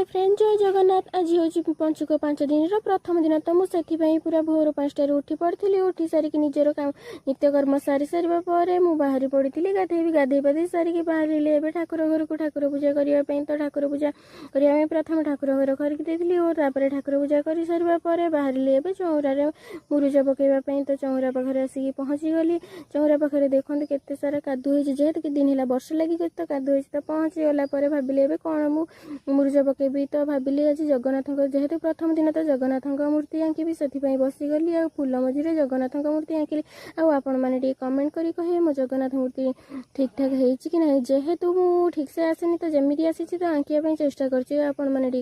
Friend जय जगन्नाथ। आज हूँ पंचुक 5 दिन प्रथम दिन तो मुझे पूरा भोर 5टार उठी पड़ी। उठी सारिकी निजर काम नित्यकर्म सारी सारा पर बाहरी पड़ी गाधेबी गाधे पाधे सारिकी बाहर ठाकुर घर को ठाकुर पूजा करने तो ठाकुर पूजा करने प्रथम ठाकुर घर करके और तापर ठाकुर पूजा कर सारा पर बाहर चौरार मुरुज पकईवाई तो चौरा पाखे आसिक पहुँची गली। चौरा पाखे देखते केते सारा कादू जेहेतु कि दिन है वर्ष लगी तो कादू तो पहुँची गला भाविली कौन मुरुज पकेबी तो भाविली आज जगन्नाथ जेहेतु प्रथम दिन तो जगन्नाथ मूर्ति आंकी से बसीगली आ फूल मझे जगन्नाथ मूर्ति आंकिली। आपण मैंने कमेंट करी कहे मो जगन्नाथ मूर्ति ठीक ठाक है ना जेहेतु मु ठीक से आसेनी तो जमी आसी तो आंकिया चेष्टा कर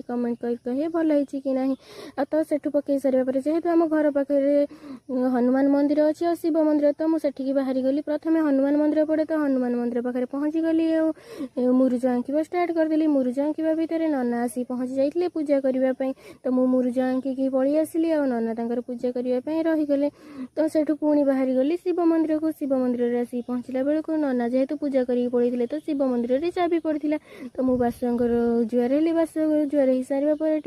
कमेंट कर कहे भल है कि ना। तो सेठू पकई सारे जेहेतु आम घर पाखे हनुमान मंदिर अच्छी और शिव मंदिर तो मुझे बाहरी गली प्रथम हनुमान मंदिर पड़े तो हनुमान मंदिर पाखे पहुँची गली और मुरुज आंकिबा स्टार्ट करदेली। मुरुज आंकिबा भितर नना आसी पहुँची जाइए पूजा करने तो मु मुरुज आंकिकी पलि आसली और नना तांकर पूजा करने रहीगले। तो सेठू पुणी बाहरी गली शिव मंदिर को। शिव मंदिर आसी पहुँचला बेलू नना जेहेतु पूजा करी पड़े तो शिव मंदिर में चाबी पड़ा तो मु बासुआंकर जुआर हेली। बासुआ जुआर हो सारा पर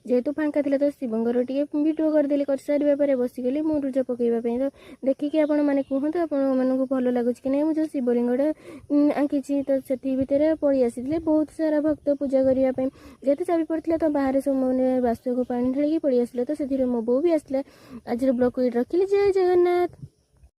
जेहेतु फांका था तो शिवंकर टे भिडियो करदेली कर सारे बसीगली मुरुज पकईवाई। तो देखिए आपण मैंने कहतु आपको भल लगुच कि नहीं मुझे शिवलिंगटा आंकी तो से भितर पलि आसी बहुत सारा भक्त पूजा करने जेहेतु चाबी पड़ा तो बाहर सब मैंने बासुआ को पानी ढाली पलि आसले तो से मो बो भी आसला। आज ब्लॉग रखिली। जय जगन्नाथ।